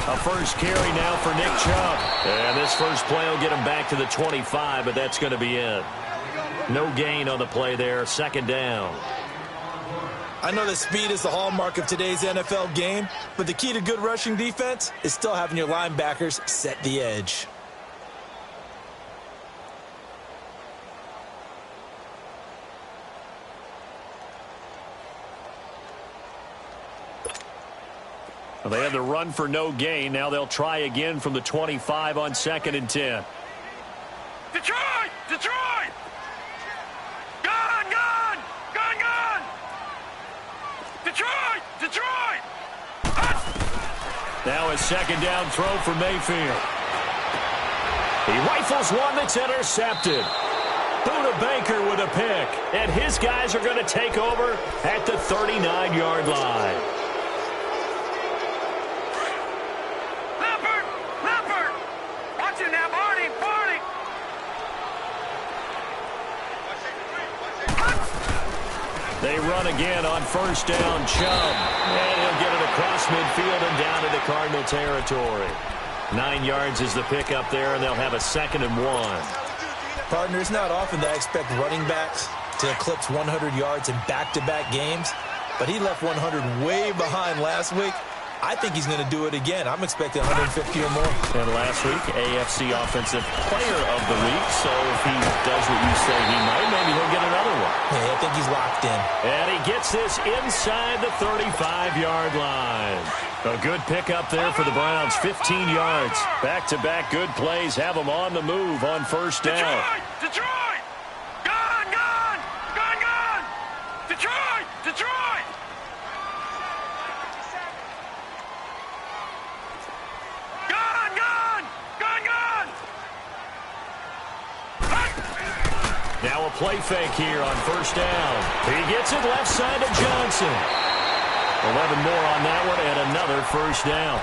A first carry now for Nick Chubb. And this first play will get him back to the 25, but that's going to be it. No gain on the play there. Second down. I know that speed is the hallmark of today's NFL game, but the key to good rushing defense is still having your linebackers set the edge. Well, they had the run for no gain. Now they'll try again from the 25 on 2nd and 10. Detroit! Detroit! Gun! Gun! Gun! Gun! Detroit! Detroit! Now a second down throw for Mayfield. He rifles one that's intercepted. Buda Baker with a pick. And his guys are going to take over at the 39-yard line. They run again on first down, Chubb. And he'll get it across midfield and down into Cardinal territory. 9 yards is the pickup there, and they'll have a 2nd and 1. Partner, it's not often that I expect running backs to eclipse 100 yards in back-to-back games, but he left 100 way behind last week. I think he's going to do it again. I'm expecting 150 or more. And last week, AFC Offensive Player of the Week. So if he does what you say he might, maybe he'll get another one. Yeah, I think he's locked in. And he gets this inside the 35-yard line. A good pickup there for the Browns. 15 yards. Back-to-back good plays have them on the move on first down. Detroit! Detroit! Gun! Gun! Gun! Gun! Detroit! Detroit! Now a play fake here on first down. He gets it left side to Johnson. 11 more on that one and another first down.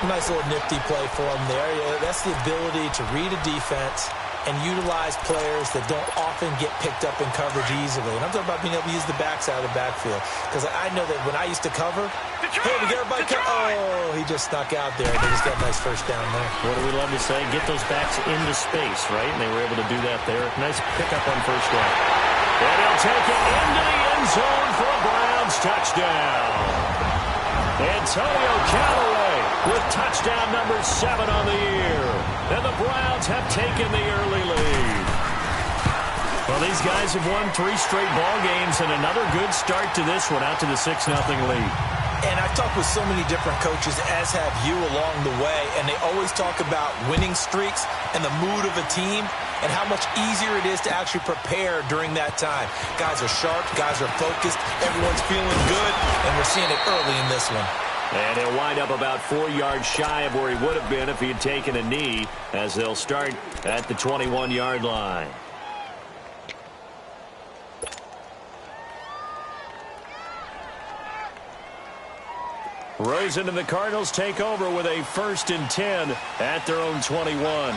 Nice little nifty play for him there. Yeah, that's the ability to read a defense and utilize players that don't often get picked up in coverage easily. And I'm talking about being able to use the backside of the backfield. Because I know that when I used to cover, hey, we get everybody oh, he just snuck out there. And they just got a nice first down there. What do we love to say? Get those backs into space, right? And they were able to do that there. Nice pickup on first down. And he'll take it into the end zone for a Browns touchdown. Antonio Callaway with touchdown number 7 on the year. And the Browns have taken the early lead. Well, these guys have won 3 straight ball games and another good start to this one out to the 6-0 lead. And I've talked with so many different coaches, as have you along the way, and they always talk about winning streaks and the mood of a team and how much easier it is to actually prepare during that time. Guys are sharp, guys are focused, everyone's feeling good, and we're seeing it early in this one. And he'll wind up about 4 yards shy of where he would have been if he had taken a knee, as they'll start at the 21-yard line. Rosen and the Cardinals take over with a 1st and 10 at their own 21. Gun!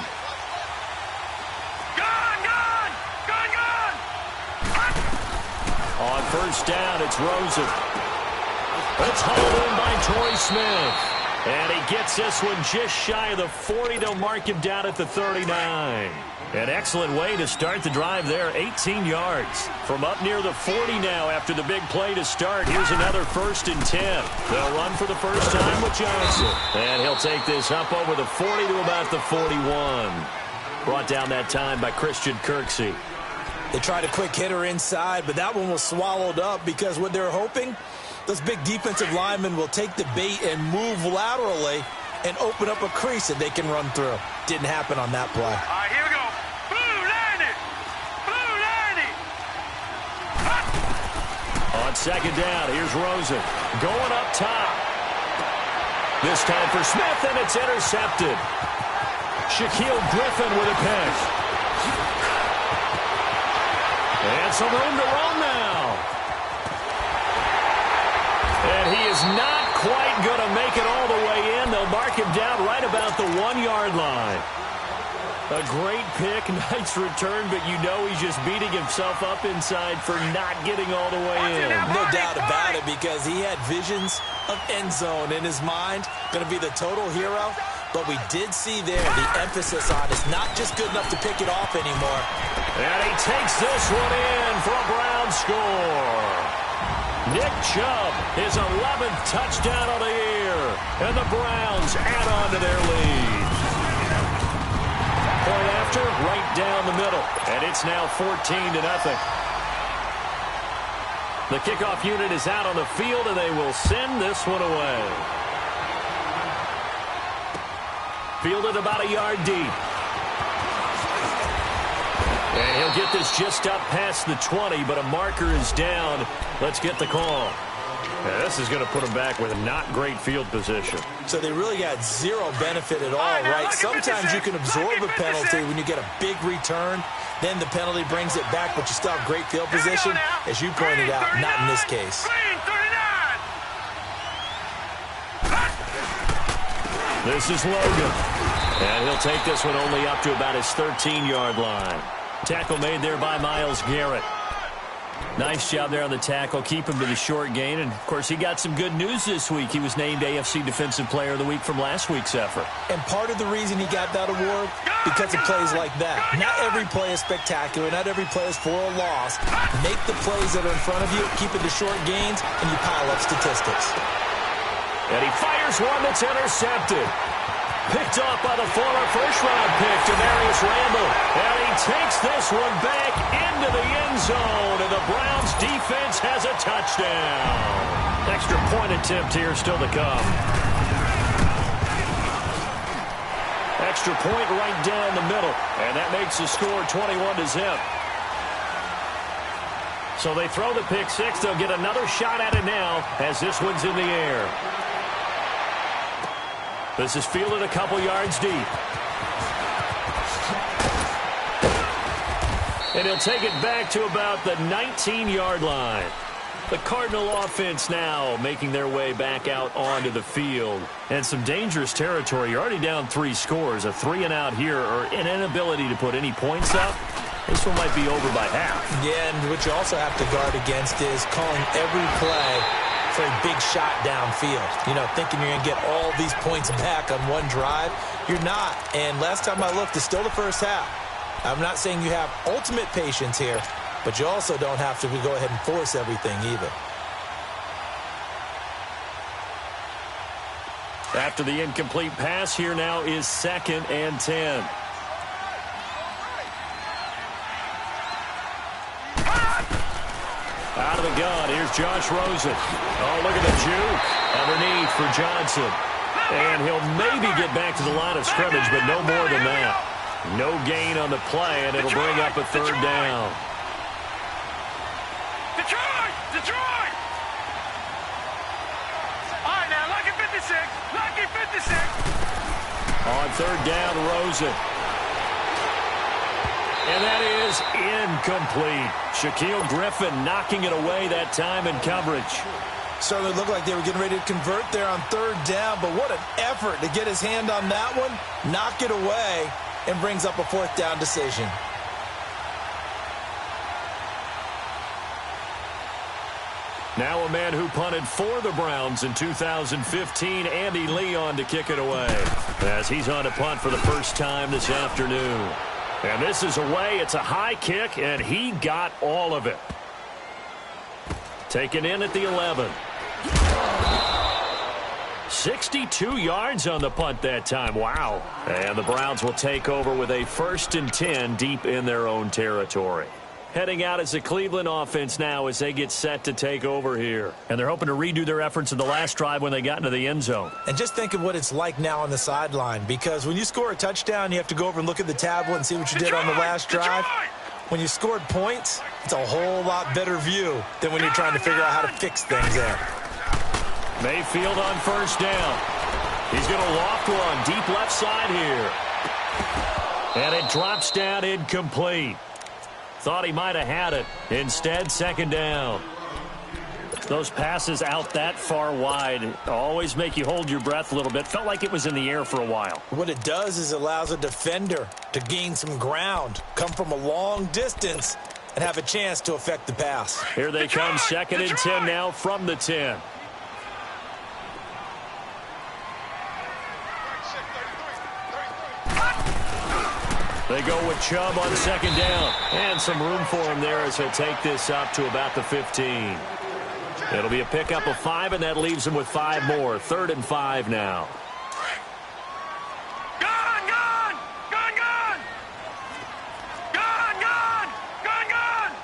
Gun! Gun! Gun! On first down, it's Rosen. It's hauled in by Torrey Smith. And he gets this one just shy of the 40. They'll mark him down at the 39. An excellent way to start the drive there. 18 yards from up near the 40 now after the big play to start. Here's another 1st and 10. They'll run for the first time with Johnson. And he'll take this up over the 40 to about the 41. Brought down that time by Christian Kirksey. They tried a quick hitter inside, but that one was swallowed up because what they're hoping, those big defensive linemen will take the bait and move laterally and open up a crease that they can run through. Didn't happen on that play. All right, here we go. Blue Landy! Blue Landy! On second down, here's Rosen going up top. This time for Smith, and it's intercepted. Shaquille Griffin with a catch. And some room to run now. And he is not quite going to make it all the way in. They'll mark him down right about the 1-yard line. A great pick, nice return, but you know he's just beating himself up inside for not getting all the way in. No doubt about it, because he had visions of end zone in his mind. Going to be the total hero. But we did see there the emphasis on it's not just good enough to pick it off anymore. And he takes this one in for a Brown score. Nick Chubb, his 11th touchdown of the year. And the Browns add on to their lead. Point after, right down the middle. And it's now 14-0. The kickoff unit is out on the field, and they will send this one away. Fielded about a yard deep. And he'll get this just up past the 20, but a marker is down. Let's get the call. Yeah, this is going to put them back with a not great field position. So they really got zero benefit at all, right? Sometimes you can absorb a penalty when you get a big return. Then the penalty brings it back, but you still have great field position. As you pointed out, not in this case. This is Logan. And he'll take this one only up to about his 13-yard line. Tackle made there by Myles Garrett. Nice job there on the tackle. Keep him to the short gain. And, of course, he got some good news this week. He was named AFC Defensive Player of the Week from last week's effort. And part of the reason he got that award, because of plays like that. Not every play is spectacular. Not every play is for a loss. Make the plays that are in front of you, keep it to short gains, and you pile up statistics. And he fires one that's intercepted. Picked off by the former first-round pick, Demarius Randall. And he takes this one back into the end zone, and the Browns defense has a touchdown. Extra point attempt here still to come. Extra point right down the middle, and that makes the score 21-0. So they throw the pick six. They'll get another shot at it now as this one's in the air. This is fielded a couple yards deep. And he'll take it back to about the 19-yard line. The Cardinal offense now making their way back out onto the field. And some dangerous territory. You're already down 3 scores. A 3-and-out here, or an inability to put any points up. This one might be over by half. Yeah, and what you also have to guard against is calling every play for a big shot downfield. You know, thinking you're going to get all these points back on one drive. You're not. And last time I looked, it's still the first half. I'm not saying you have ultimate patience here, but you also don't have to go ahead and force everything either. After the incomplete pass, here now is 2nd and 10. Out of the gun, here's Josh Rosen. Oh, look at the juke underneath for Johnson. And he'll maybe get back to the line of scrimmage, but no more than that. No gain on the play, and it'll bring up a 3rd down. Detroit! Detroit! All right, now, lucky 56. Lucky 56. On 3rd down, Rosen. And that is incomplete. Shaquille Griffin knocking it away that time in coverage. Certainly looked like they were getting ready to convert there on 3rd down, but what an effort to get his hand on that one, knock it away, and brings up a 4th down decision. Now a man who punted for the Browns in 2015, Andy Leon, to kick it away, as he's on to punt for the first time this afternoon. And this is away. It's a high kick, and he got all of it. Taken in at the 11. 62 yards on the punt that time. Wow. And the Browns will take over with a 1st and 10 deep in their own territory. Heading out as the Cleveland offense now as they get set to take over here. And they're hoping to redo their efforts in the last drive when they got into the end zone. And just think of what it's like now on the sideline, because when you score a touchdown, you have to go over and look at the tablet and see what you did on the last drive. When you scored points, it's a whole lot better view than when you're trying to figure out how to fix things there. Mayfield on 1st down. He's going to loft one deep left side here. And it drops down incomplete. Thought he might have had it. Instead, 2nd down. Those passes out that far wide always make you hold your breath a little bit. Felt like it was in the air for a while. What it does is allows a defender to gain some ground, come from a long distance, and have a chance to affect the pass. Here they come, 2nd and 10 now from the 10. They go with Chubb on 2nd down. And some room for him there as he'll take this up to about the 15. It'll be a pickup of 5, and that leaves him with 5 more. 3rd and 5 now. Gone, gone! Gone, gone! Gone, gone! Gone, gone!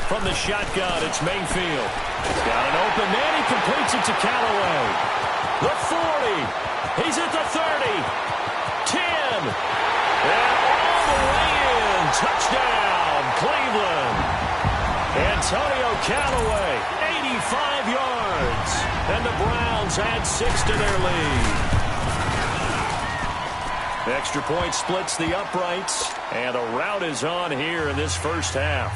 From the shotgun, it's Mayfield. He's got an open man. He completes it to Callaway. The 40. He's at the 30. 10. And all the way in. Touchdown, Cleveland. Antonio Callaway, 85 yards. And the Browns add 6 to their lead. Extra point splits the uprights. And a rout is on here in this first half.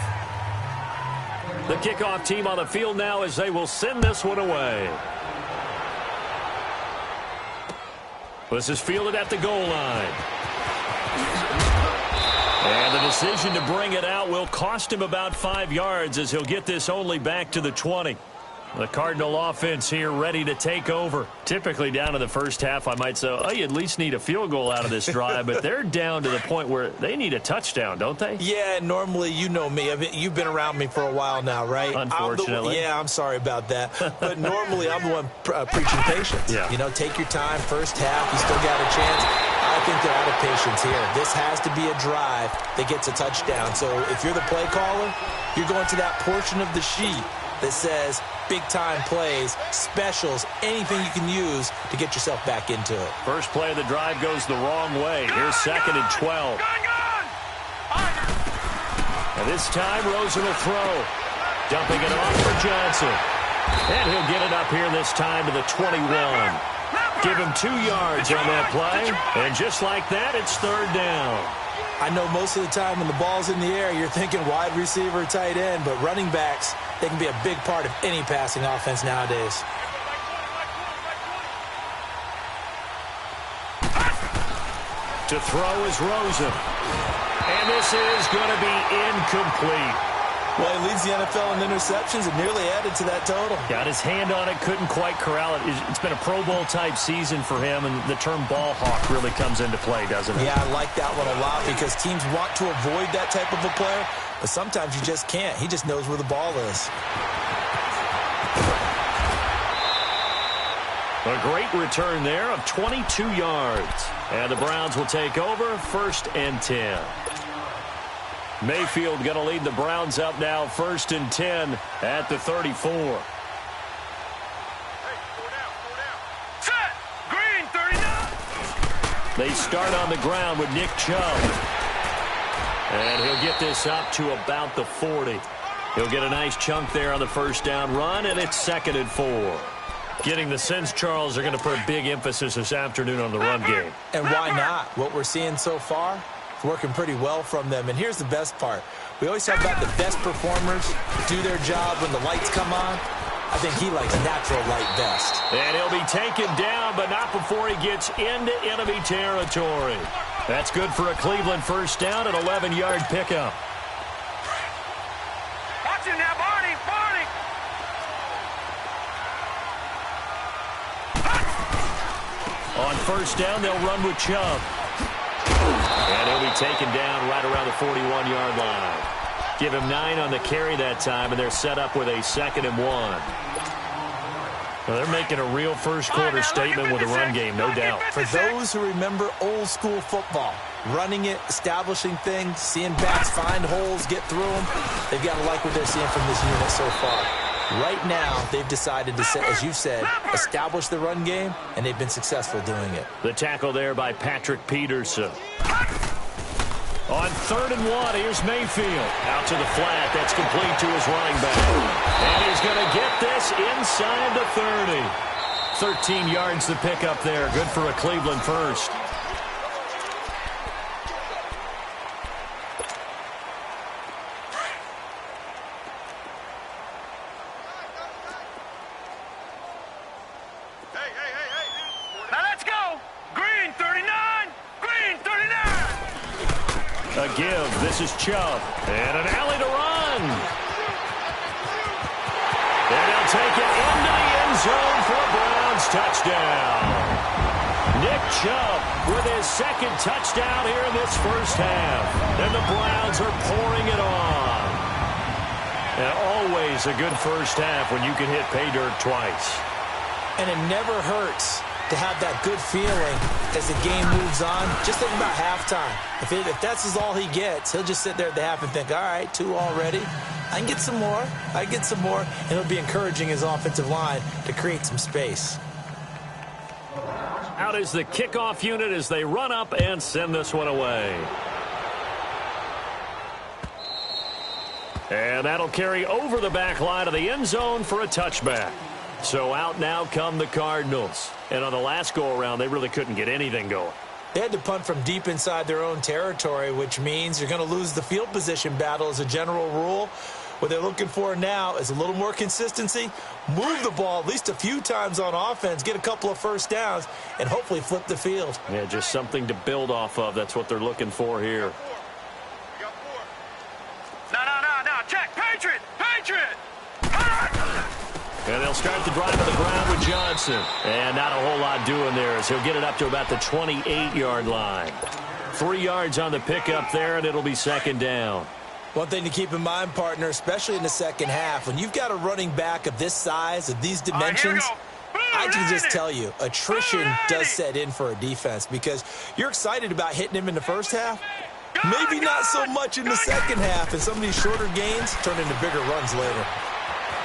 The kickoff team on the field now as they will send this one away. This is fielded at the goal line. And the decision to bring it out will cost him about 5 yards as he'll get this only back to the 20. The Cardinal offense here ready to take over. Typically down in the first half, I might say, oh, you at least need a field goal out of this drive, but they're down to the point where they need a touchdown, don't they? Yeah, normally, you know me. You've been around me for a while now, right? Unfortunately. I'm sorry about that. But normally, I'm the one preaching patience. Yeah. You know, take your time. First half, you still got a chance. I think they're out of patience here. This has to be a drive that gets a touchdown. So if you're the play caller, you're going to that portion of the sheet that says big-time plays, specials, anything you can use to get yourself back into it. First play of the drive goes the wrong way. Here's 2nd and 12. And this time, Rosen will throw. Dumping it off for Johnson. And he'll get it up here this time to the 21. Give him 2 yards on that play. And just like that, it's 3rd down. I know most of the time when the ball's in the air, you're thinking wide receiver, tight end, but running backs, they can be a big part of any passing offense nowadays. To throw is Rosen. And this is going to be incomplete. Well, he leads the NFL in interceptions and nearly added to that total. Got his hand on it, couldn't quite corral it. It's been a Pro Bowl-type season for him, and the term ball hawk really comes into play, doesn't it? Yeah, I like that one a lot because teams want to avoid that type of a player, but sometimes you just can't. He just knows where the ball is. A great return there of 22 yards. And the Browns will take over, 1st and 10. Mayfield going to lead the Browns up now, 1st and 10 at the 34. Set! Green, 39! They start on the ground with Nick Chubb. And he'll get this up to about the 40. He'll get a nice chunk there on the first down run, and it's 2nd and 4. Getting the sense, Charles, are going to put a big emphasis this afternoon on the run game. And why not? What we're seeing so far, it's working pretty well from them. And here's the best part. We always talk about the best performers do their job when the lights come on. I think he likes natural light best. And he'll be taken down, but not before he gets into enemy territory. That's good for a Cleveland first down, an 11-yard pickup. Watch him now, Barney! Barney! On first down, they'll run with Chubb. And he'll be taken down right around the 41-yard line. Give him 9 on the carry that time, and they're set up with a 2nd and 1. Well, they're making a real first-quarter statement with a run game, no doubt. For those who remember old school football, running it, establishing things, seeing backs find holes, get through them, they've got to like what they're seeing from this unit so far. Right now, they've decided to, as you said, establish the run game, and they've been successful doing it. The tackle there by Patrick Peterson. On 3rd and 1, here's Mayfield. Out to the flat. That's complete to his running back. And he's going to get this inside the 30. 13 yards to pick up there. Good for a Cleveland first. give. This is Chubb. And an alley to run. And he'll take it into the end zone for a Browns touchdown. Nick Chubb with his second touchdown here in this first half. And the Browns are pouring it on. And always a good first half when you can hit pay dirt twice. And it never hurts to have that good feeling as the game moves on. Just think about halftime. If that's all he gets, he'll just sit there at the half and think, all right, 2 already. I can get some more. I can get some more. And he'll be encouraging his offensive line to create some space. Out is the kickoff unit as they run up and send this one away. And that'll carry over the back line of the end zone for a touchback. So out now come the Cardinals. And on the last go-around, they really couldn't get anything going. They had to punt from deep inside their own territory, which means you're going to lose the field position battle as a general rule. What they're looking for now is a little more consistency, move the ball at least a few times on offense, get a couple of first downs, and hopefully flip the field. Yeah, just something to build off of. That's what they're looking for here. No. Check. Patriot. And they'll start the drive to the ground with Johnson. And not a whole lot doing there as he'll get it up to about the 28-yard line. 3 yards on the pickup there, and it'll be second down. One thing to keep in mind, partner, especially in the second half, when you've got a running back of this size, of these dimensions, I can just tell you, attrition does set in for a defense because you're excited about hitting him in the first half. Maybe not so much in the second half, and some of these shorter gains turn into bigger runs later.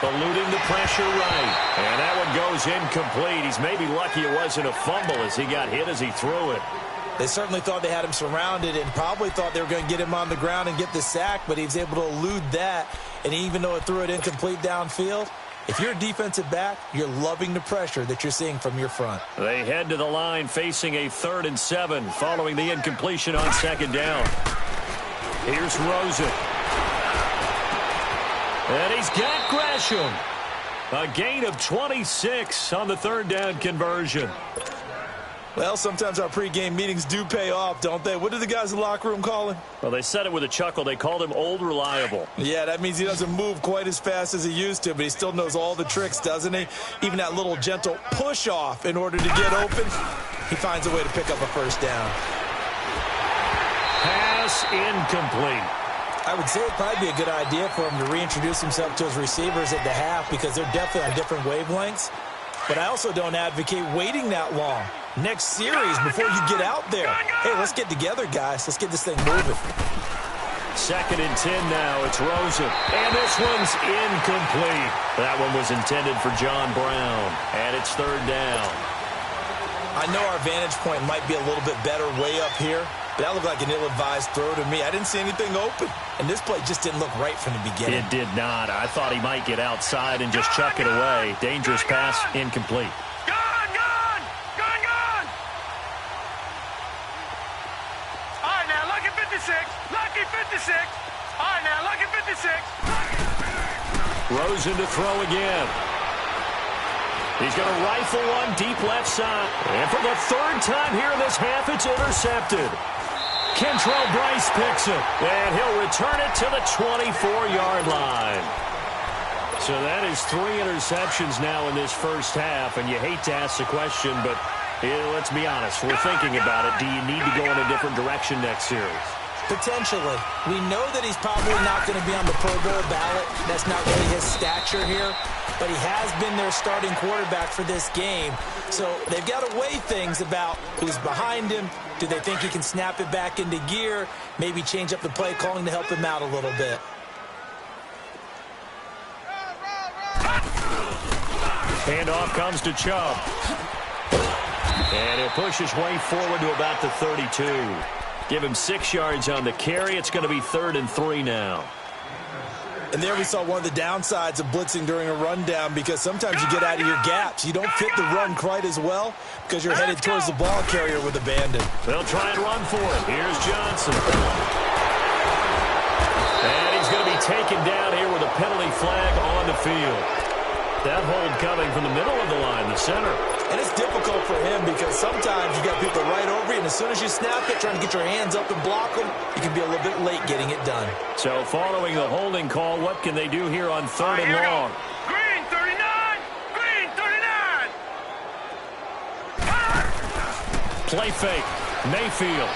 Eluding the pressure right. And that one goes incomplete. He's maybe lucky it wasn't a fumble as he got hit as he threw it. They certainly thought they had him surrounded and probably thought they were going to get him on the ground and get the sack, but he was able to elude that. And even though it threw it incomplete downfield, if you're a defensive back, you're loving the pressure that you're seeing from your front. They head to the line facing a 3rd and 7 following the incompletion on second down. Here's Rosen. And he's got Gresham. A gain of 26 on the 3rd down conversion. Well, sometimes our pregame meetings do pay off, don't they? What do the guys in the locker room call him? Well, they said it with a chuckle. They called him Old Reliable. Yeah, that means he doesn't move quite as fast as he used to, but he still knows all the tricks, doesn't he? Even that little gentle push-off in order to get open, he finds a way to pick up a first down. Pass incomplete. I would say it'd probably be a good idea for him to reintroduce himself to his receivers at the half because they're definitely on different wavelengths. But I also don't advocate waiting that long. Next series, before you get out there, hey, let's get together, guys. Let's get this thing moving. 2nd and 10 now. It's Rosen. And this one's incomplete. That one was intended for John Brown. And it's 3rd down. I know our vantage point might be a little bit better way up here, but that looked like an ill-advised throw to me. I didn't see anything open. And this play just didn't look right from the beginning. It did not. I thought he might get outside and just chuck it away. Dangerous pass, incomplete. Gone! All right, now, lucky 56. Lucky 56. All right, now, lucky 56. Rosen to throw again. He's going to rifle one deep left side. And for the 3rd time here in this half, it's intercepted. Kentrell Bryce picks it. And he'll return it to the 24-yard line. So that is 3 interceptions now in this first half. And you hate to ask the question, but let's be honest. We're thinking about it. Do you need to go in a different direction next series? Potentially. We know that he's probably not going to be on the Pro Bowl ballot. That's not really his stature here. But he has been their starting quarterback for this game. So they've got to weigh things about who's behind him. Do they think he can snap it back into gear? Maybe change up the play calling to help him out a little bit. Handoff comes to Chubb. And he'll push his way forward to about the 32. Give him 6 yards on the carry. It's going to be 3rd and 3 now. And there we saw one of the downsides of blitzing during a rundown because sometimes you get out of your gaps. You don't fit the run quite as well because you're headed towards the ball carrier with abandon. They'll try and run for it. Here's Johnson. And he's going to be taken down here with a penalty flag on the field. That hold coming from the middle of the line, the center. And it's difficult for him because sometimes you got people right over you, and as soon as you snap it, trying to get your hands up and block them, you can be a little bit late getting it done. So following the holding call, what can they do here on 3rd and long? Green 39! Green 39! Play fake. Mayfield.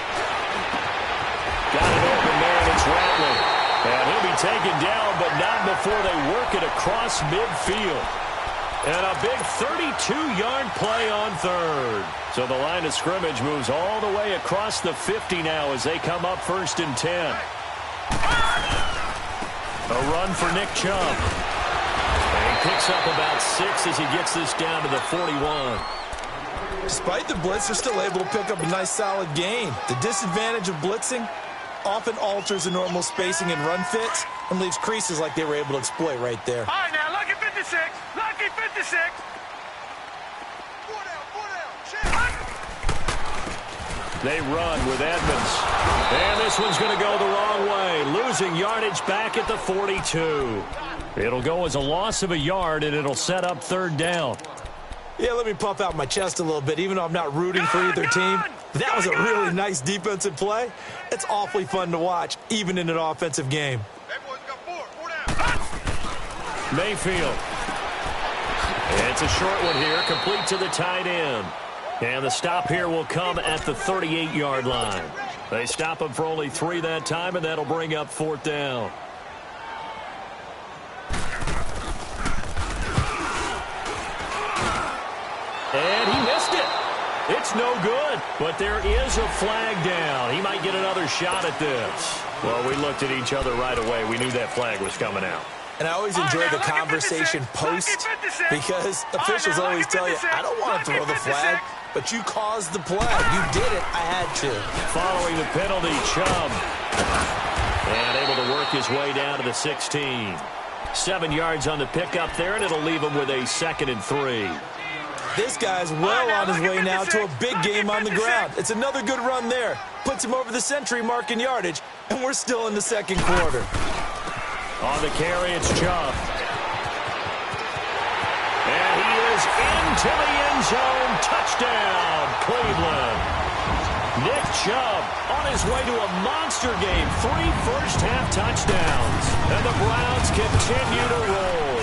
Got it open there, and it's Rattler. And he'll be taken down, but not before they work it across midfield. And a big 32-yard play on 3rd. So the line of scrimmage moves all the way across the 50 now as they come up 1st and 10. A run for Nick Chubb. And he picks up about 6 as he gets this down to the 41. Despite the blitz, they're still able to pick up a nice solid gain. The disadvantage of blitzing often alters the normal spacing and run fits and leaves creases like they were able to exploit right there. All right, now, lucky 56. Lucky 56. They run with Edmonds. And this one's going to go the wrong way. Losing yardage back at the 42. It'll go as a loss of a yard, and it'll set up 3rd down. Yeah, let me puff out my chest a little bit, even though I'm not rooting for either team. That was a really nice defensive play. It's awfully fun to watch, even in an offensive game. Mayfield. It's a short one here, complete to the tight end. And the stop here will come at the 38-yard line. They stop him for only 3 that time, and that'll bring up 4th down. And he missed it. It's no good, but there is a flag down. He might get another shot at this. Well, we looked at each other right away. We knew that flag was coming out. And I always enjoy the conversation post because officials always tell you, I don't want to throw the flag, but you caused the play. You did it. I had to. Following the penalty, Chubb. And able to work his way down to the 16. 7 yards on the pickup there, and it'll leave him with a 2nd and 3. This guy's well on his way now to a big game on the ground. It's another good run there. Puts him over the century mark in yardage, and we're still in the 2nd quarter. On the carry, it's Chubb. And he is into the end zone. Touchdown, Cleveland. Nick Chubb on his way to a monster game. 3 first-half touchdowns. And the Browns continue to roll.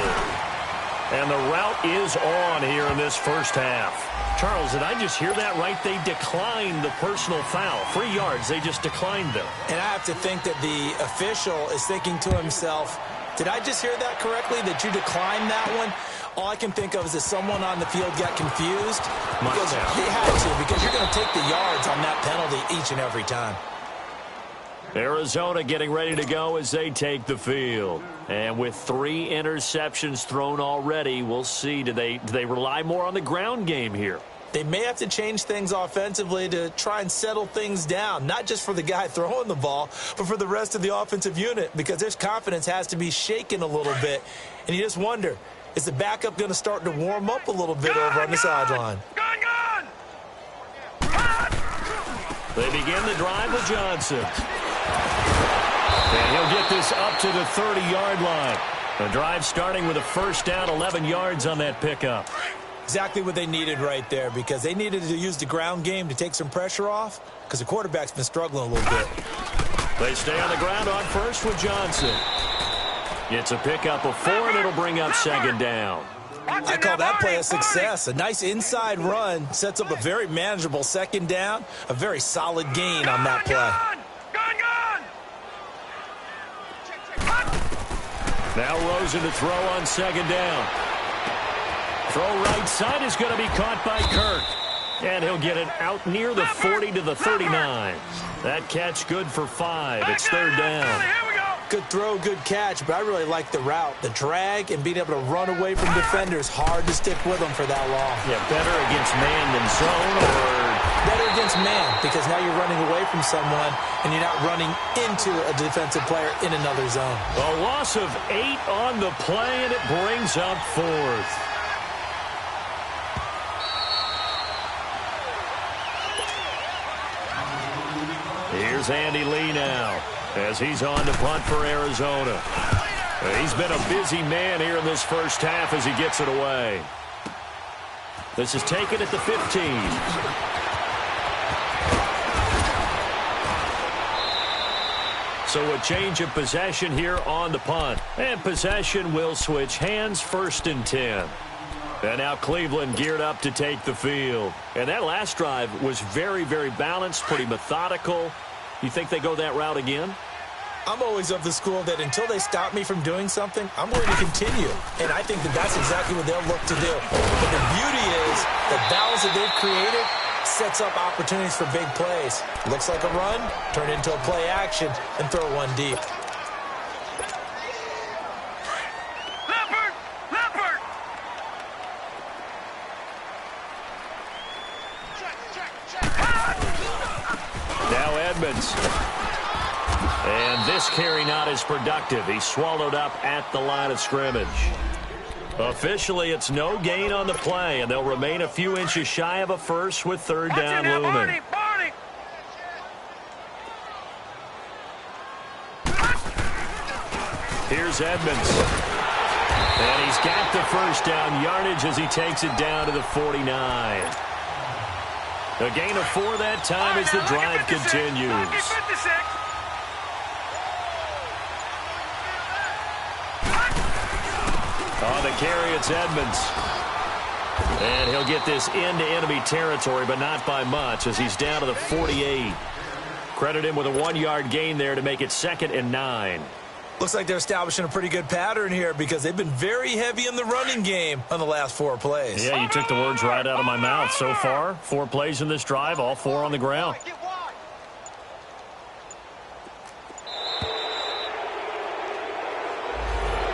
And the route is on here in this first half. Charles, did I just hear that right? They declined the personal foul. 3 yards, they just declined them. And I have to think that the official is thinking to himself, did I just hear that correctly, that you declined that one? All I can think of is that someone on the field got confused. Because they had to, because you're going to take the yards on that penalty each and every time. Arizona getting ready to go as they take the field. And with 3 interceptions thrown already, we'll see. Do they rely more on the ground game here? They may have to change things offensively to try and settle things down, not just for the guy throwing the ball, but for the rest of the offensive unit, because their confidence has to be shaken a little bit. And you just wonder, is the backup going to start to warm up a little bit over on the sideline? They begin the drive with Johnson. And he'll get this up to the 30-yard line. The drive starting with a first down, 11 yards on that pickup. Exactly what they needed right there, because they needed to use the ground game to take some pressure off, because the quarterback's been struggling a little bit. They stay on the ground on first with Johnson. It's a pickup of 4, and it'll bring up 2nd down. I call that play a success. A nice inside run sets up a very manageable 2nd down, a very solid gain on that play. Now Rosen to throw on 2nd down. Throw right side is going to be caught by Kirk. And he'll get it out near the 40 to the 39. That catch good for 5. It's 3rd down. Good throw, good catch, but I really like the route. The drag and being able to run away from defenders, hard to stick with them for that long. Yeah, better against man than zone, or better against man, because now you're running away from someone and you're not running into a defensive player in another zone. A loss of 8 on the play, and it brings up 4th. Here's Andy Lee now as he's on to punt for Arizona. He's been a busy man here in this first half as he gets it away. This is taken at the 15. So a change of possession here on the punt. And possession will switch hands, 1st and 10. And now Cleveland geared up to take the field. And that last drive was very, very balanced, pretty methodical. You think they go that route again? I'm always of the school that until they stop me from doing something, I'm going to continue. And I think that that's exactly what they'll look to do. But the beauty is the balance that they've created sets up opportunities for big plays. Looks like a run, turn it into a play action, and throw one deep. Leopard! Now Edmonds. And this carry not as productive. He's swallowed up at the line of scrimmage. Officially, it's no gain on the play, and they'll remain a few inches shy of a first with 3rd down looming. Barney! Here's Edmonds. And he's got the 1st down yardage as he takes it down to the 49. A gain of 4 that time as the drive continues. On the carry, it's Edmonds. And he'll get this into enemy territory, but not by much as he's down to the 48. Credit him with a 1-yard gain there to make it 2nd and 9. Looks like they're establishing a pretty good pattern here because they've been very heavy in the running game on the last 4 plays. Yeah, you took the words right out of my mouth. So far, 4 plays in this drive, all 4 on the ground.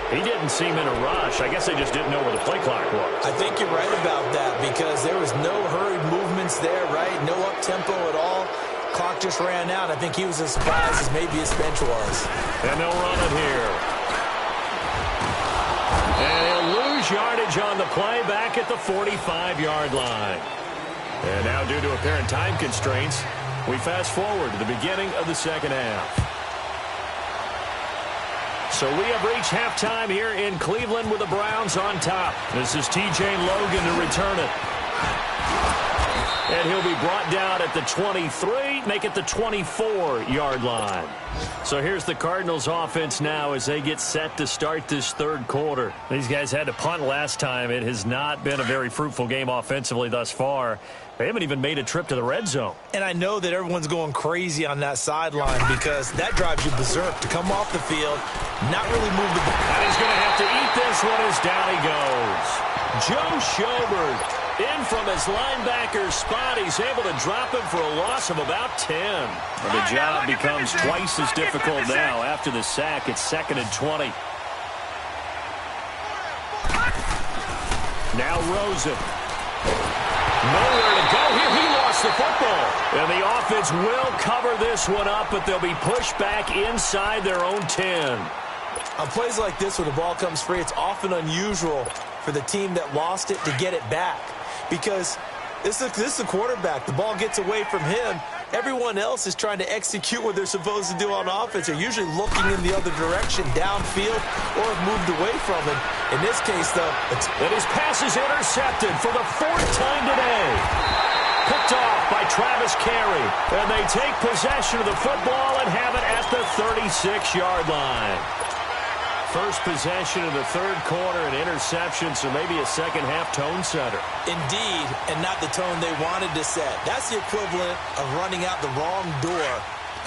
He didn't seem in a rush. I guess they just didn't know where the play clock was. I think you're right about that because there was no hurried movements there, right? No up-tempo at all. Clock just ran out. I think he was as surprised as maybe his bench was. And they'll run it here. And he'll lose yardage on the play back at the 45-yard line. And now due to apparent time constraints, we fast forward to the beginning of the 2nd half. So we have reached halftime here in Cleveland with the Browns on top. This is T.J. Logan to return it. And he'll be brought down at the 23, make it the 24-yard line. So here's the Cardinals offense now as they get set to start this 3rd quarter. These guys had to punt last time. It has not been a very fruitful game offensively thus far. They haven't even made a trip to the red zone. And I know that everyone's going crazy on that sideline because that drives you berserk to come off the field, not really move the ball. And he's going to have to eat this one as down he goes. Joe Schobert in from his linebacker spot. He's able to drop him for a loss of about 10. Well, the job becomes twice as difficult now after the sack. It's 2nd and 20. Now Rosen. Nowhere to go here. He lost the football. And the offense will cover this one up, but they'll be pushed back inside their own 10. On plays like this where the ball comes free, it's often unusual for the team that lost it to get it back. Because this is the quarterback. The ball gets away from him. Everyone else is trying to execute what they're supposed to do on offense. They're usually looking in the other direction, downfield, or have moved away from him. In this case, though, and his pass is intercepted for the 4th time today. Picked off by Travis Carey. And they take possession of the football and have it at the 36-yard line. First possession of the 3rd quarter, an interception, so maybe a second-half tone setter. Indeed, and not the tone they wanted to set. That's the equivalent of running out the wrong door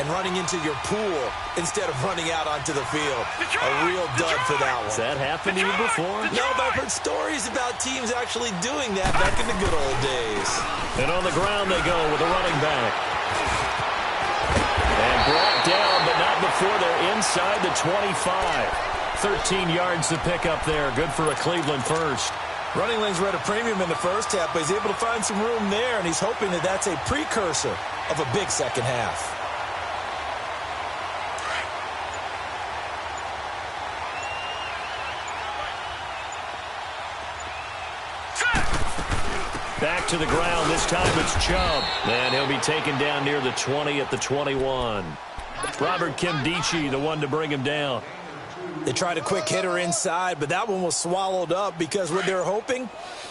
and running into your pool instead of running out onto the field. A real dud for that one. Has that happened to you before? No, but I've heard stories about teams actually doing that back in the good old days. And on the ground they go with a running back. And brought down, but not before they're inside the 25. 13 yards to pick up there. Good for a Cleveland first. Running lanes were at a premium in the first half, but he's able to find some room there, and he's hoping that that's a precursor of a big second half. Back to the ground. This time it's Chubb. And he'll be taken down near the 20 at the 21. Robert Kimdichie, the one to bring him down. They tried a quick hitter inside, but that one was swallowed up because what they're hoping,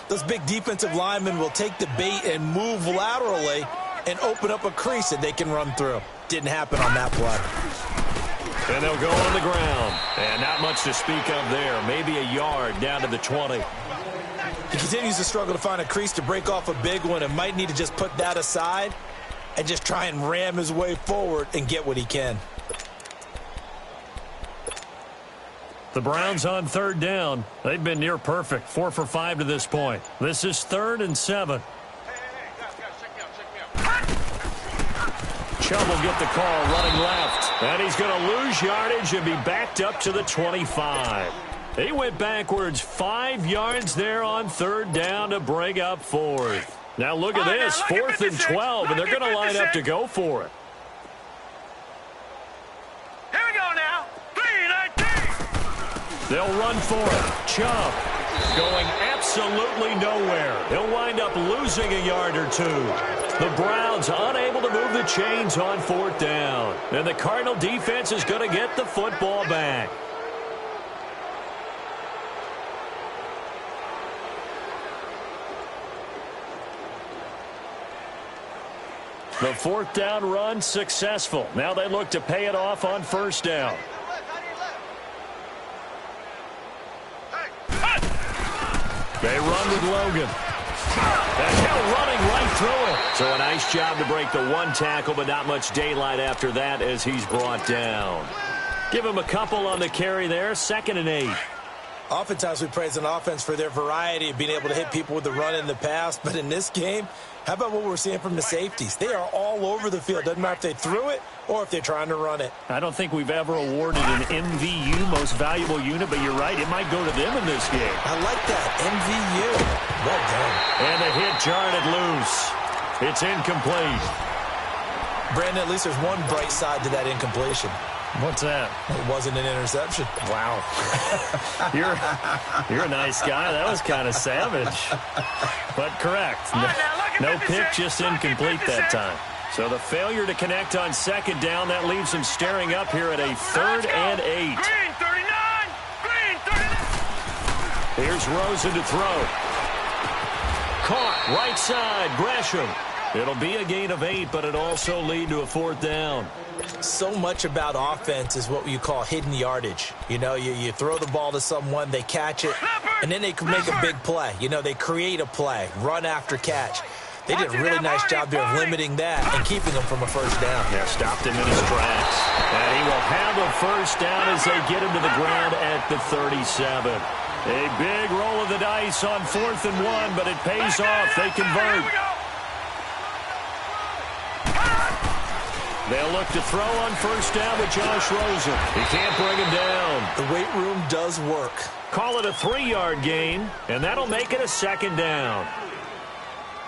those big defensive linemen will take the bait and move laterally and open up a crease that they can run through. Didn't happen on that play. And they'll go on the ground. And not much to speak of there. Maybe a yard down to the 20. He continues to struggle to find a crease to break off a big one and might need to just put that aside and just try and ram his way forward and get what he can. The Browns on third down. They've been near perfect. 4 for 5 to this point. This is 3rd and 7. Chubb will get the call running left. And he's going to lose yardage and be backed up to the 25. He went backwards 5 yards there on third down to bring up 4th. Now look at this, 4th and 12, and they're going to line up to go for it. Here we go now. 3-19. They'll run for it. Chubb going absolutely nowhere. He'll wind up losing a yard or 2. The Browns unable to move the chains on 4th down. And the Cardinal defense is going to get the football back. The 4th down run successful. Now they look to pay it off on 1st down. They run with Logan. And Hill running right through it. So a nice job to break the 1 tackle, but not much daylight after that as he's brought down. Give him a couple on the carry there. 2nd and 8. Oftentimes we praise an offense for their variety of being able to hit people with the run in the past. But in this game, how about what we're seeing from the safeties? They are all over the field. Doesn't matter if they threw it or if they're trying to run it. I don't think we've ever awarded an MVU, most valuable unit, but you're right, it might go to them in this game. I like that, MVU. Well done. And the hit jarred it loose. It's incomplete. Brandon, at least there's one bright side to that incompletion. What's that? It wasn't an interception. Wow. You're a nice guy. That was kind of savage. But correct. No pick, just incomplete that time. So the failure to connect on 2nd down, that leaves him staring up here at a 3rd and 8. Green 39. Green 39. Here's Rosen to throw. Caught right side. Gresham. It'll be a gain of 8, but it also lead to a 4th down. So much about offense is what you call hidden yardage. You know, you throw the ball to someone, they catch it, and then they can make a big play. You know, they create a play, run after catch. They did a really nice job there of limiting that and keeping them from a 1st down. Yeah, stopped him in his tracks. And he will have a 1st down as they get him to the ground at the 37. A big roll of the dice on 4th and 1, but it pays off. They convert. They'll look to throw on 1st down with Josh Rosen. He can't bring him down. The weight room does work. Call it a 3-yard gain, and that'll make it a 2nd down.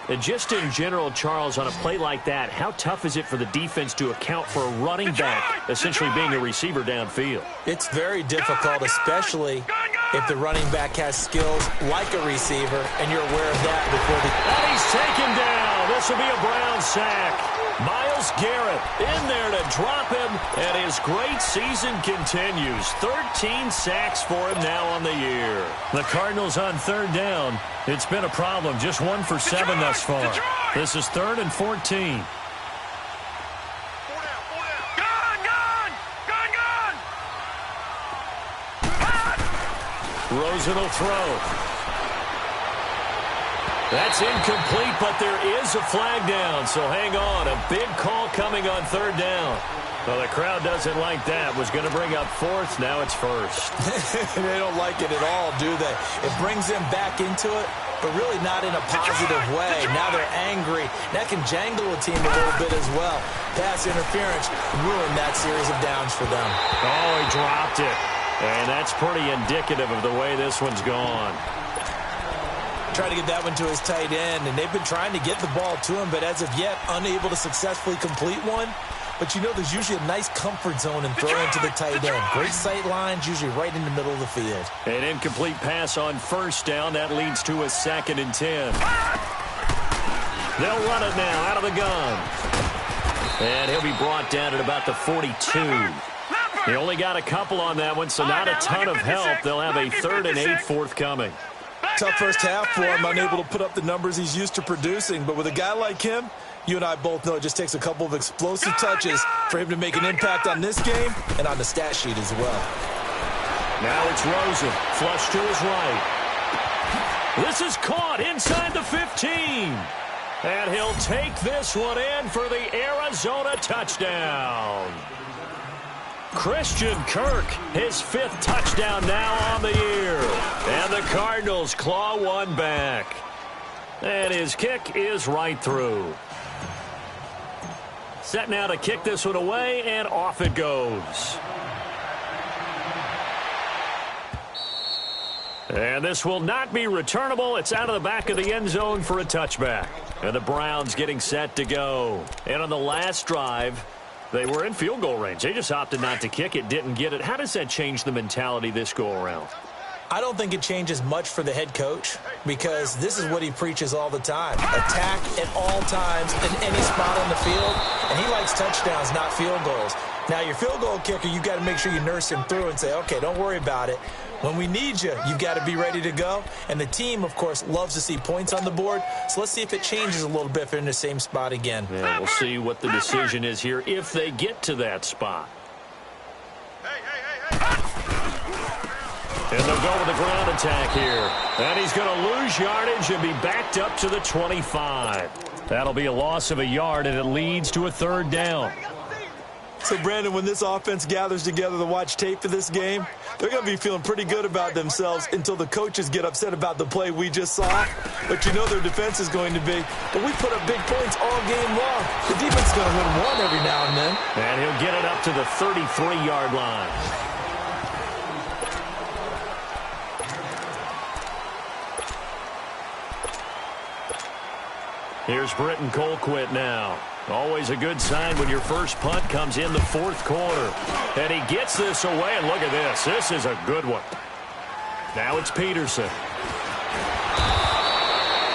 And just in general, Charles, on a play like that, how tough is it for the defense to account for a running back essentially being a receiver downfield? It's very difficult, especially if the running back has skills like a receiver, and you're aware of that before the... And he's taken down. This will be a Brown sack. Myles Garrett in there to drop him, and his great season continues. 13 sacks for him now on the year. The Cardinals on 3rd down. It's been a problem. Just 1 for 7 thus far. This is 3rd and 14. Rosen will throw. That's incomplete, but there is a flag down, so hang on. A big call coming on 3rd down. Well, the crowd doesn't like that. Was going to bring up 4th, now it's 1st. They don't like it at all, do they? It brings them back into it, but really not in a positive way. Now they're angry. That can jangle a team a little bit as well. Pass interference ruined that series of downs for them. Oh, he dropped it. And that's pretty indicative of the way this one's gone. Trying to get that one to his tight end, and they've been trying to get the ball to him, but as of yet, unable to successfully complete one. But you know there's usually a nice comfort zone in throwing to the tight end. Great sight lines, usually right in the middle of the field. An incomplete pass on 1st down. That leads to a 2nd and 10. They'll run it now out of the gun. And he'll be brought down at about the 42. He only got a couple on that one, so not a ton of help. They'll have a 3rd and 8 forthcoming. Tough first half for him, unable to put up the numbers he's used to producing. But with a guy like him, you and I both know it just takes a couple of explosive touches for him to make an impact on this game and on the stat sheet as well. Now it's Rosen, flush to his right. This is caught inside the 15. And he'll take this one in for the Arizona touchdown. Christian Kirk, his 5th touchdown now on the year. And the Cardinals claw one back. And his kick is right through. Set now to kick this one away, and off it goes. And this will not be returnable. It's out of the back of the end zone for a touchback. And the Browns getting set to go. And on the last drive, they were in field goal range. They just opted not to kick it, didn't get it. How does that change the mentality this go-around? I don't think it changes much for the head coach because this is what he preaches all the time. Attack at all times in any spot on the field, and he likes touchdowns, not field goals. Now, your field goal kicker, you've got to make sure you nurse him through and say, okay, don't worry about it. When we need you, you've got to be ready to go. And the team, of course, loves to see points on the board. So let's see if it changes a little bit if they're in the same spot again. Yeah, we'll see what the decision is here if they get to that spot. And they'll go with the ground attack here. And he's going to lose yardage and be backed up to the 25. That'll be a loss of a yard, and it leads to a 3rd down. So, Brandon, when this offense gathers together to watch tape for this game, they're going to be feeling pretty good about themselves until the coaches get upset about the play we just saw. But you know their defense is going to be. But we put up big points all game long. The defense is going to win one every now and then. And he'll get it up to the 33-yard line. Here's Britton Colquitt now. Always a good sign when your first punt comes in the 4th quarter. And he gets this away, and look at this. This is a good one. Now it's Peterson.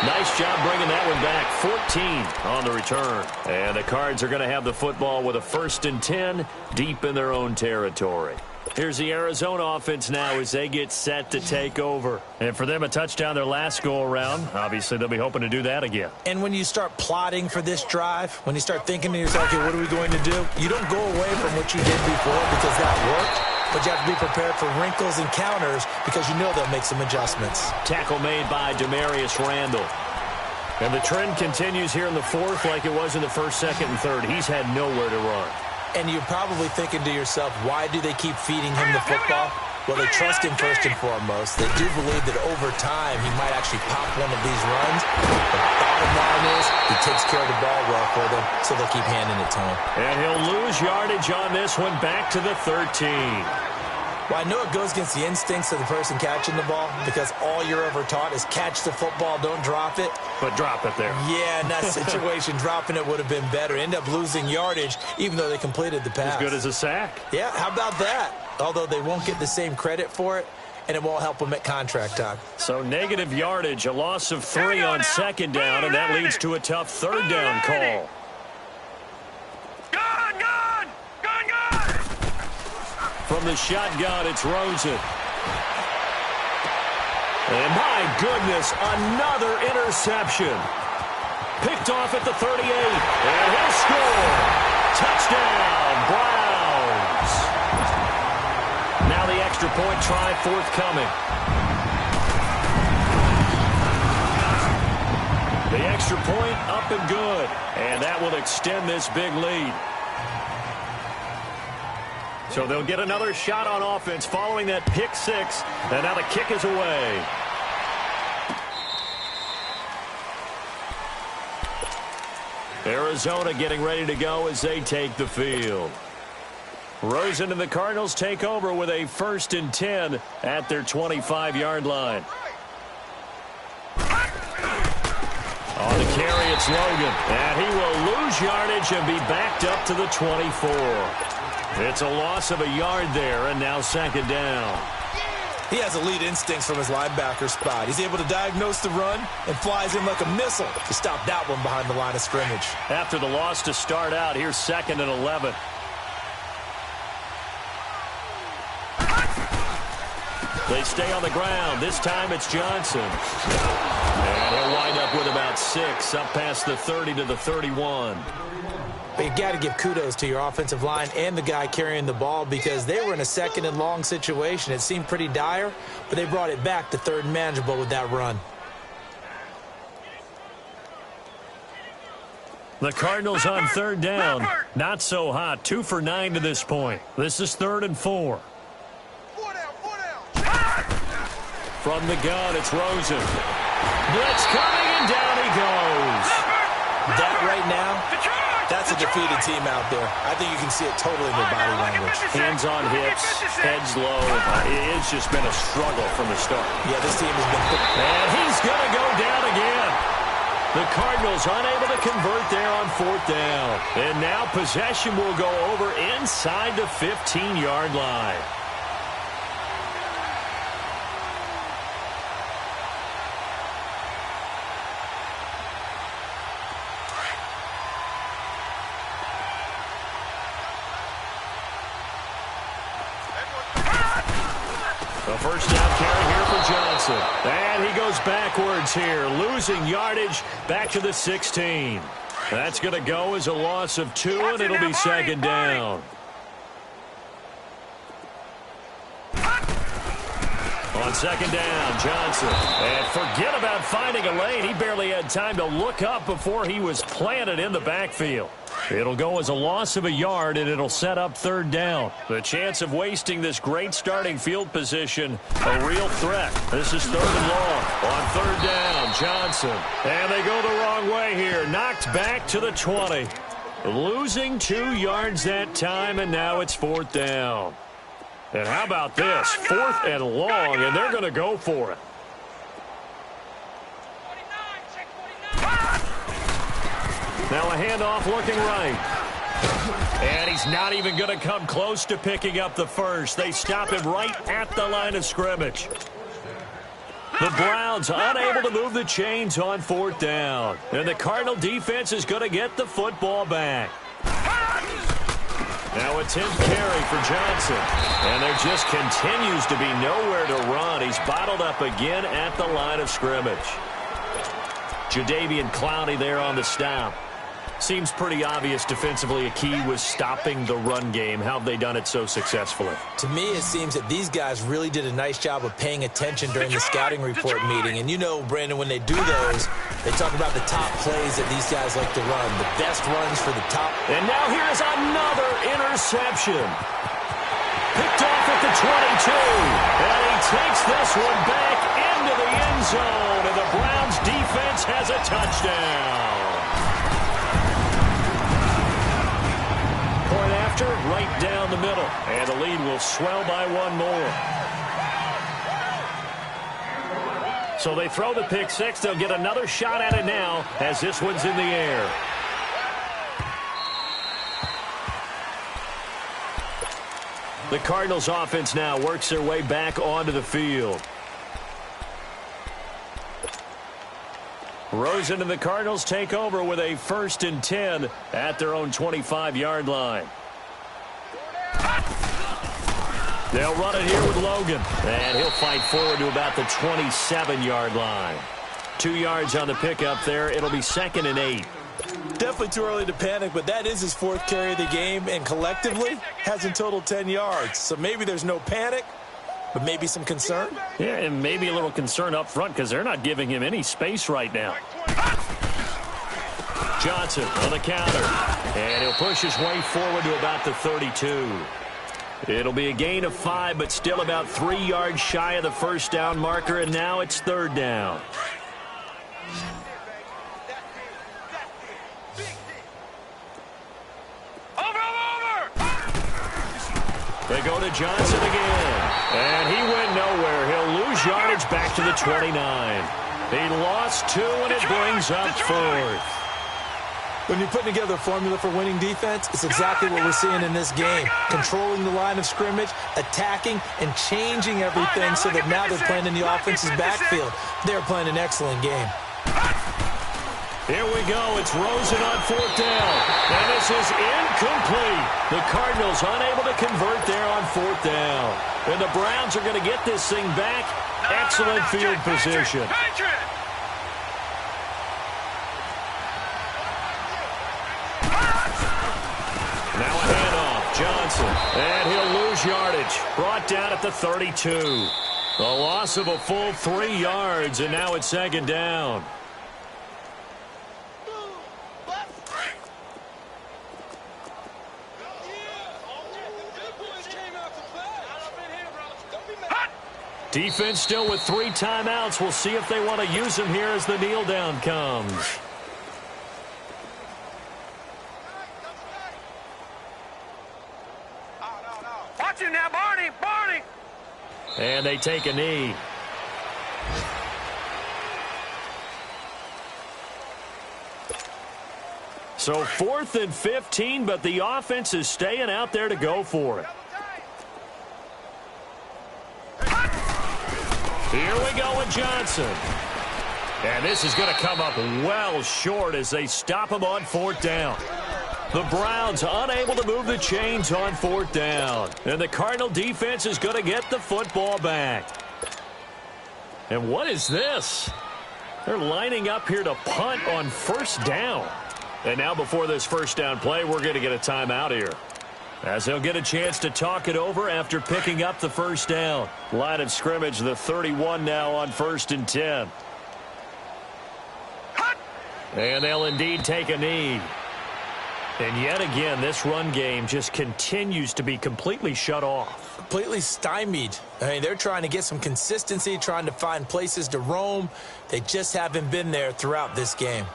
Nice job bringing that one back. 14 on the return. And the Cards are going to have the football with a 1st and 10 deep in their own territory. Here's the Arizona offense now as they get set to take over. And for them, a touchdown their last go-around. Obviously, they'll be hoping to do that again. And when you start plotting for this drive, when you start thinking to yourself, okay, what are we going to do? You don't go away from what you did before because that worked. But you have to be prepared for wrinkles and counters because you know they'll make some adjustments. Tackle made by Demarius Randall. And the trend continues here in the 4th like it was in the 1st, 2nd, and 3rd. He's had nowhere to run. And you're probably thinking to yourself, why do they keep feeding him the football? Well, they trust him first and foremost. They do believe that over time he might actually pop one of these runs. The bottom line is he takes care of the ball well for them, so they'll keep handing it to him. And he'll lose yardage on this one back to the 13. Well, I know it goes against the instincts of the person catching the ball because all you're ever taught is catch the football, don't drop it. But drop it there. Yeah, in that situation, dropping it would have been better. End up losing yardage even though they completed the pass. As good as a sack. Yeah, how about that? Although they won't get the same credit for it, and it won't help them at contract time. So negative yardage, a loss of 3 on 2nd down, and that leads to a tough 3rd down call. From the shotgun, it's Rosen. And my goodness, another interception. Picked off at the 38. And he'll score. Touchdown, Browns. Now the extra point try forthcoming. The extra point up and good. And that will extend this big lead. So they'll get another shot on offense following that pick 6. And now the kick is away. Arizona getting ready to go as they take the field. Rosen and the Cardinals take over with a 1st and 10 at their 25-yard line. On the carry, it's Logan. And he will lose yardage and be backed up to the 24. It's a loss of a yard there, and now 2nd down. He has elite instincts from his linebacker spot. He's able to diagnose the run and flies in like a missile to stop that one behind the line of scrimmage. After the loss to start out, here's 2nd and 11. They stay on the ground. This time it's Johnson. And he'll wind up with about 6, up past the 30 to the 31. But you got to give kudos to your offensive line and the guy carrying the ball because they were in a second and long situation. It seemed pretty dire, but they brought it back to third and manageable with that run. The Cardinals on third down. Not so hot. 2 for 9 to this point. This is 3rd and 4. From the gun, it's Rosen. Blitz coming, and down he goes. That right now, that's a defeated team out there. I think you can see it totally in their body language. Hands on hips, heads low. It's just been a struggle from the start. Yeah, this team has been... And he's going to go down again. The Cardinals unable to convert there on 4th down. And now possession will go over inside the 15-yard line. A first down carry here for Johnson. And he goes backwards here, losing yardage back to the 16. That's going to go as a loss of 2, and it'll be 2nd down. On 2nd down, Johnson. And forget about finding a lane. He barely had time to look up before he was planted in the backfield. It'll go as a loss of a yard, and it'll set up 3rd down. The chance of wasting this great starting field position, a real threat. This is 3rd and long. On 3rd down, Johnson. And they go the wrong way here. Knocked back to the 20. Losing 2 yards that time, and now it's 4th down. And how about this? 4th and long, and they're going to go for it. Now a handoff looking right. And he's not even going to come close to picking up the first. They stop him right at the line of scrimmage. The Browns unable to move the chains on 4th down. And the Cardinal defense is going to get the football back. Now a 10th carry for Johnson. And there just continues to be nowhere to run. He's bottled up again at the line of scrimmage. Jadeveon Clowney there on the stop. Seems pretty obvious defensively a key was stopping the run game. How have they done it so successfully? To me, it seems that these guys really did a nice job of paying attention during the scouting report meeting. And you know, Brandon, when they do those, they talk about the top plays that these guys like to run, the best runs for the top. And now here's another interception. Picked off at the 22. And he takes this one back into the end zone. And the Browns defense has a touchdown. Point after, right down the middle. And the lead will swell by 1 more. So they throw the pick 6. They'll get another shot at it now as this one's in the air. The Cardinals offense now works their way back onto the field. Rosen and the Cardinals take over with a 1st and 10 at their own 25-yard line. They'll run it here with Logan. And he'll fight forward to about the 27-yard line. 2 yards on the pickup there. It'll be 2nd and 8. Definitely too early to panic, but that is his 4th carry of the game, and collectively has in total 10 yards. So maybe there's no panic, but maybe some concern. Yeah, and maybe a little concern up front because they're not giving him any space right now. Johnson on the counter, and he'll push his way forward to about the 32. It'll be a gain of 5, but still about 3 yards shy of the 1st down marker, and now it's 3rd down. They go to Johnson again. And he went nowhere. He'll lose yardage back to the 29. He lost 2, and it brings up 4th. When you're putting together a formula for winning defense, it's exactly what we're seeing in this game. Controlling the line of scrimmage, attacking, and changing everything so that now they're playing in the offense's backfield. They're playing an excellent game. Here we go. It's Rosen on fourth down. And this is incomplete. The Cardinals unable to convert there on fourth down. And the Browns are going to get this thing back. Excellent field position. Now a handoff. Johnson. And he'll lose yardage. Brought down at the 32. A loss of a full 3 yards, and now it's second down. Defense still with 3 timeouts. We'll see if they want to use them here as the kneel down comes. Watch him now, Barney. Barney. And they take a knee. So 4th and 15, but the offense is staying out there to go for it. Here we go with Johnson. And this is going to come up well short as they stop him on fourth down. The Browns unable to move the chains on fourth down. And the Cardinal defense is going to get the football back. And what is this? They're lining up here to punt on first down. And now before this first down play, we're going to get a timeout here, as they'll get a chance to talk it over after picking up the first down. Line of scrimmage, the 31 now on 1st and 10. And they'll indeed take a knee. And yet again, this run game just continues to be completely shut off. Completely stymied. I mean, they're trying to get some consistency, trying to find places to roam. They just haven't been there throughout this game.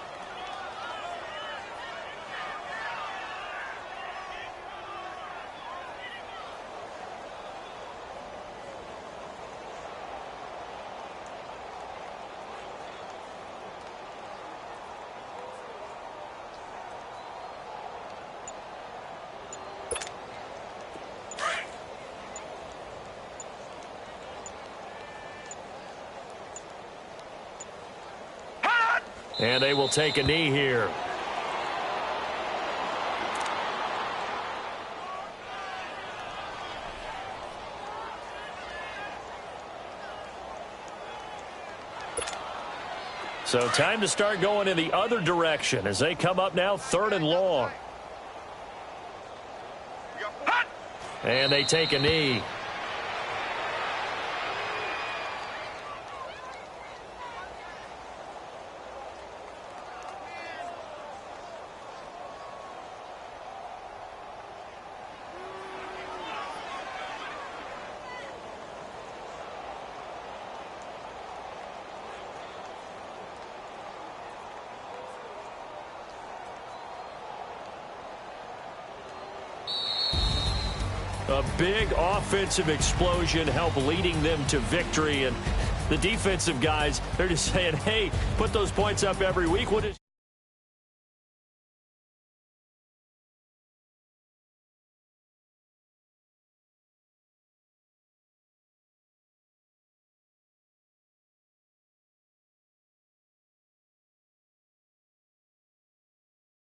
And they will take a knee here. So time to start going in the other direction as they come up now 3rd and long. And they take a knee. A big offensive explosion helped leading them to victory. And the defensive guys, they're just saying, hey, put those points up every week. What is